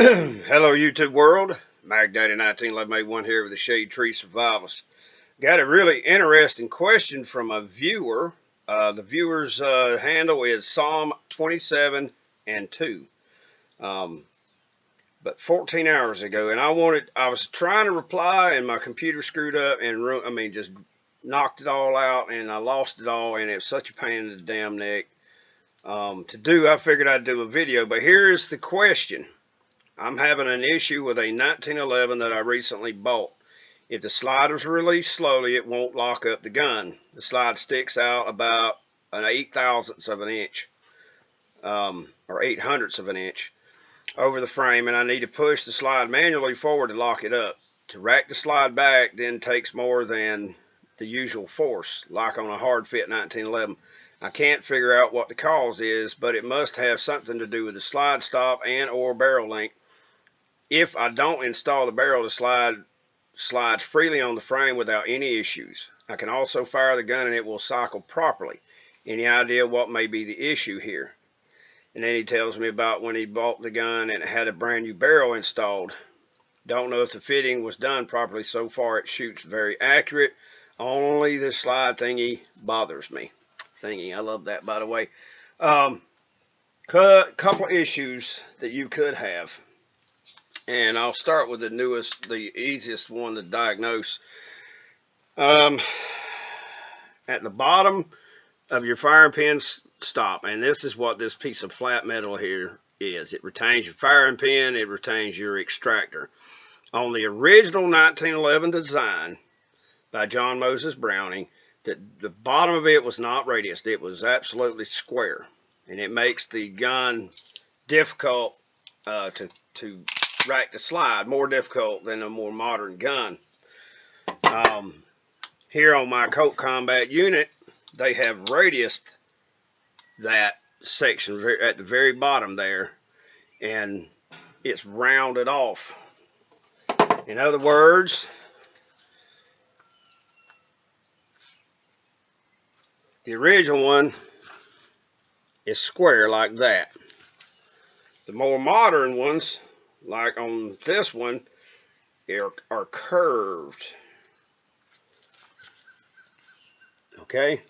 Hello YouTube world, Mag Daddy 191181 here with the Shade Tree Survivalist. Got a really interesting question from a viewer. The viewer's handle is Psalm 27 and 2. But 14 hours ago, and I was trying to reply and my computer screwed up and just knocked it all out and I lost it all, and it was such a pain in the damn neck to do. I figured I'd do a video, but here's the question. I'm having an issue with a 1911 that I recently bought. If the sliders are released slowly, it won't lock up the gun. The slide sticks out about an 8/1000th of an inch, or 8/100ths of an inch over the frame, and I need to push the slide manually forward to lock it up. To rack the slide back then takes more than the usual force, like on a hard fit 1911. I can't figure out what the cause is, but it must have something to do with the slide stop and or barrel length. If I don't install the barrel, the slide slides freely on the frame without any issues. I can also fire the gun and it will cycle properly. Any idea what may be the issue here? And then he tells me about when he bought the gun and it had a brand new barrel installed. Don't know if the fitting was done properly. So far it shoots very accurate. Only the slide thingy bothers me. Thingy, I love that, by the way. Couple issues that you could have. And I'll start with the easiest one to diagnose. At the bottom of your firing pin stop, and this is what this piece of flat metal here is. It retains your firing pin, it retains your extractor. On the original 1911 design by John Moses Browning, the bottom of it was not radiused, it was absolutely square. And it makes the gun difficult to rack the slide, more difficult than a more modern gun. Here on my Colt Combat unit, they have radiused that section at the very bottom there, and it's rounded off. In other words, the original one is square like that. The more modern ones, like on this one, are curved. Okay,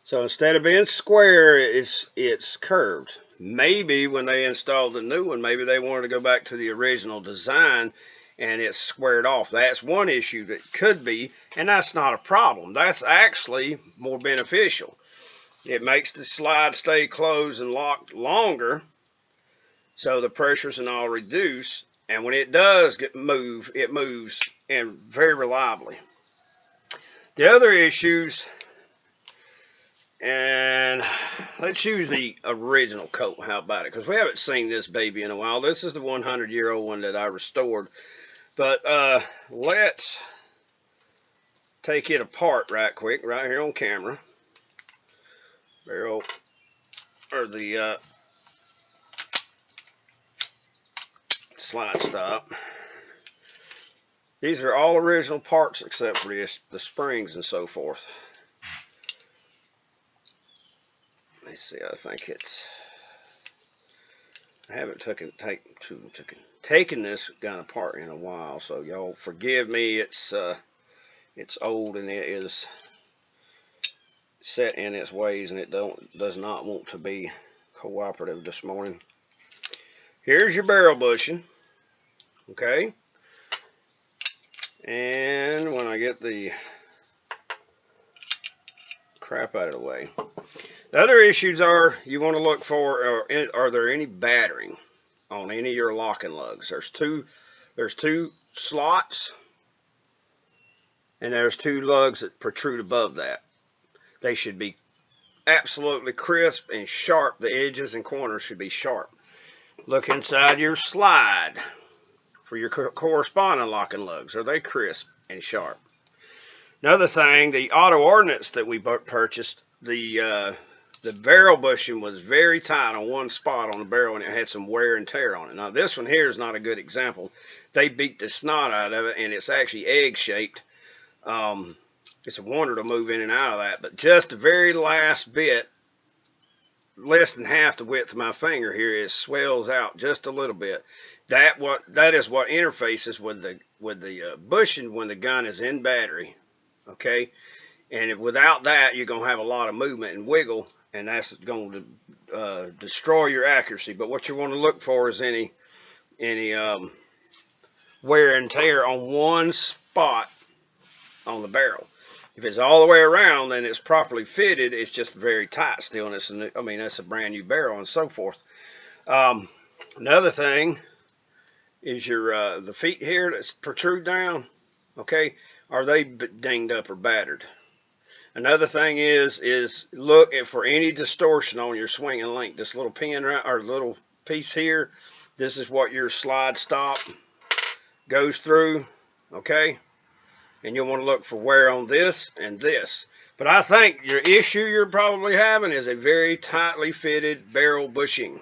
so instead of being square, it's curved. Maybe when they installed the new one, maybe they wanted to go back to the original design and it's squared off. That's one issue that could be, and that's not a problem. That's actually more beneficial. It makes the slide stay closed and locked longer, so the pressures and all reduce, and when it does move, it moves and very reliably. The other issues, and let's use the original Colt. How about it? Because we haven't seen this baby in a while. This is the 100-year-old one that I restored. But let's take it apart right quick, right here on camera. Barrel, or the slide stop. These are all original parts except for the springs and so forth. Let's see, I think I haven't taken this gun apart in a while, so y'all forgive me. It's old and it is set in its ways, and it does not want to be cooperative this morning. Here's your barrel bushing. Okay, and when I get the crap out of the way, the other issues are you want to look for are there any battering on any of your locking lugs. There's two slots, and there's two lugs that protrude above that. They should be absolutely crisp and sharp. The edges and corners should be sharp. Look inside your slide for your corresponding locking lugs. Are they crisp and sharp? Another thing, the auto ordnance that we purchased, the barrel bushing was very tight on one spot on the barrel, and it had some wear and tear on it. Now this one here is not a good example. They beat the snot out of it, and it's actually egg shaped. It's a wonder to move in and out of that, but just the very last bit, less than half the width of my finger here, swells out just a little bit. that is what interfaces with the bushing when the gun is in battery. Okay, and without that, you're gonna have a lot of movement and wiggle, and that's going to destroy your accuracy. But what you want to look for is any wear and tear on one spot on the barrel. If it's all the way around, then it's properly fitted. It's just very tight still, and I mean, that's a brand new barrel and so forth. Another thing is your the feet here that protrude down. Okay, are they dinged up or battered? Another thing is look for any distortion on your swinging link. This little pin or little piece here, this is what your slide stop goes through. Okay, and you'll want to look for wear on this and this. But I think your issue you're probably having is a very tightly fitted barrel bushing.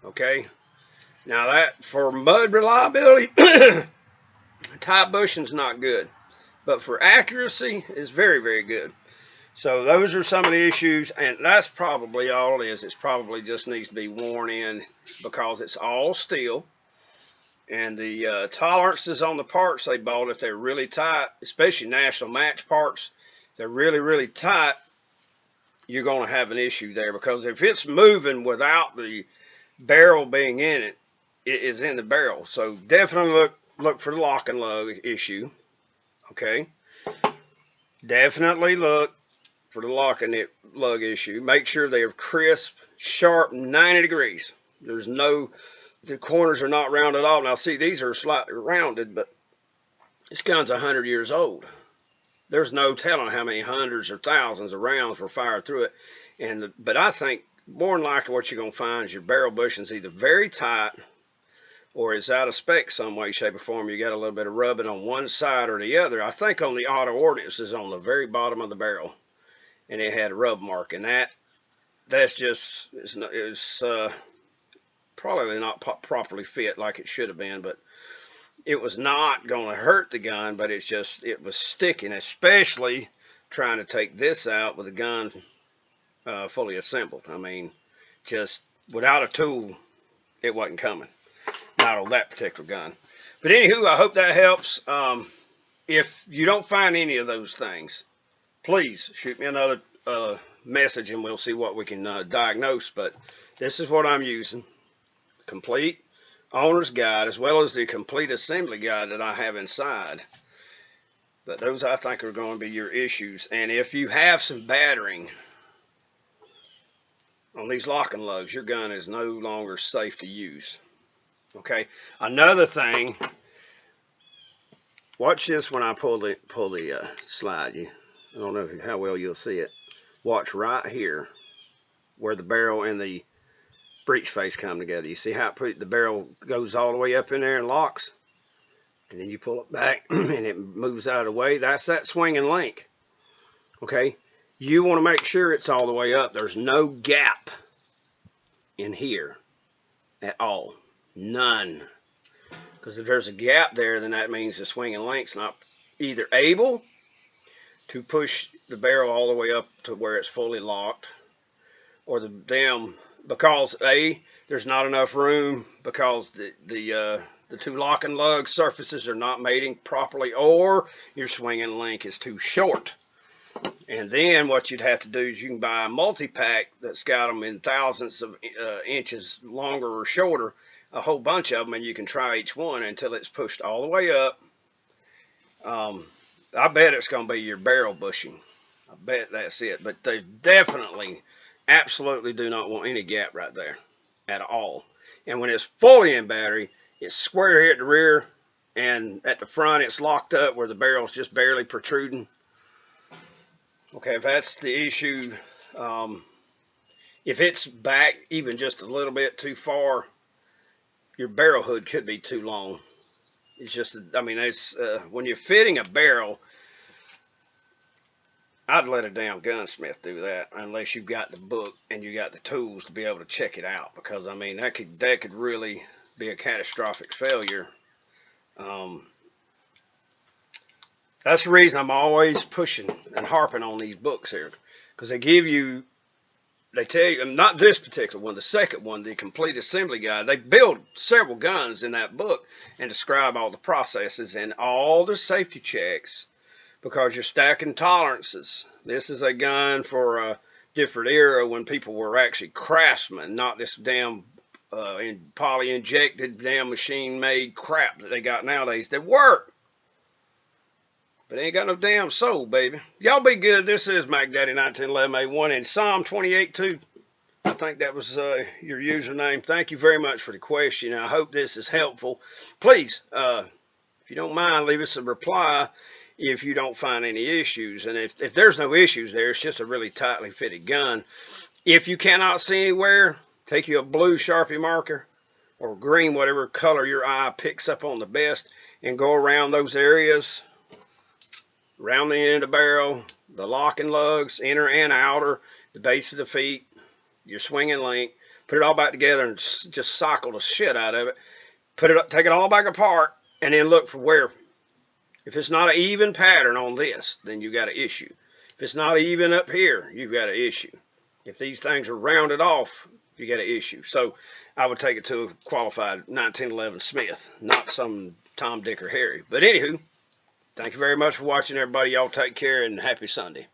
Okay, now that for mud reliability, tight bushing's not good, but for accuracy is very, very good. So those are some of the issues, and that's probably all it is. It's probably just needs to be worn in because it's all steel. And the tolerances on the parts they bought, if they're really tight, especially national match parts, they're really, really tight, you're going to have an issue there. Because if it's moving without the barrel being in it, it is in the barrel. So definitely look for the lock and lug issue. Okay. Definitely look for the lock and lug issue. Make sure they're crisp, sharp, 90 degrees. The corners are not round at all. Now see, these are slightly rounded, but this gun's 100 years old. There's no telling how many hundreds or thousands of rounds were fired through it. But I think more than likely what you're going to find is your barrel bushing's either very tight or it's out of spec some way, shape, or form. You got a little bit of rubbing on one side or the other. I think on the auto ordnance is on the very bottom of the barrel, and it had a rub mark, and that's just it's probably not properly fit like it should have been, but it was not going to hurt the gun, but it was sticking, especially trying to take this out with the gun fully assembled. I mean, just without a tool, it wasn't coming. Not on that particular gun. But anywho, I hope that helps. If you don't find any of those things, please shoot me another message and we'll see what we can diagnose. But this is what I'm using. Complete owner's guide, as well as the complete assembly guide that I have inside. But those I think are going to be your issues. And if you have some battering on these locking lugs, your gun is no longer safe to use. Okay, another thing, watch this when I pull the slide. I don't know how well you'll see it. Watch right here where the barrel and the breech face come together. You see how the barrel goes all the way up in there and locks? And then you pull it back and it moves out of the way. That's that swinging link. Okay, you want to make sure it's all the way up. There's no gap in here at all. None. Because if there's a gap there, then that means the swinging link's not either able to push the barrel all the way up to where it's fully locked, or because there's not enough room because the two locking lug surfaces are not mating properly, or your swinging link is too short. And then what you'd have to do is you can buy a multi-pack that's got them in thousandths of inches longer or shorter, a whole bunch of them, and you can try each one until it's pushed all the way up. I bet it's going to be your barrel bushing. I bet that's it. But they definitely, absolutely do not want any gap right there at all. And when it's fully in battery, it's square here at the rear, and at the front it's locked up where the barrel's just barely protruding. Okay, if that's the issue, if it's back even just a little bit too far, your barrel hood could be too long. It's just, I mean, it's when you're fitting a barrel, I'd let a damn gunsmith do that unless you've got the book and you got the tools to be able to check it out, because I mean that could really be a catastrophic failure. That's the reason I'm always pushing and harping on these books here, because they give you they tell you, not this particular one, the second one, the complete assembly guide, they build several guns in that book and describe all the processes and all the safety checks, because you're stacking tolerances. This is a gun for a different era when people were actually craftsmen, not this damn poly injected damn machine made crap that they got nowadays that work. But ain't got no damn soul, baby. Y'all be good. This is MacDaddy1911A1 and Psalm 28:2. I think that was your username. Thank you very much for the question. I hope this is helpful. Please, if you don't mind, leave us a reply if you don't find any issues. And if there's no issues there, it's just a really tightly fitted gun. If you cannot see anywhere, take you a blue Sharpie marker or green, whatever color your eye picks up on the best, and go around those areas, around the end of the barrel, the locking lugs, inner and outer, the base of the feet, your swinging link. Put it all back together and just cycle the shit out of it. Put it up, take it all back apart, and then look for where. If it's not an even pattern on this, then you got an issue. If it's not even up here, you've got an issue. If these things are rounded off, you got an issue. So I would take it to a qualified 1911 Smith, not some Tom, Dick, or Harry. But anywho, thank you very much for watching, everybody. Y'all take care and happy Sunday.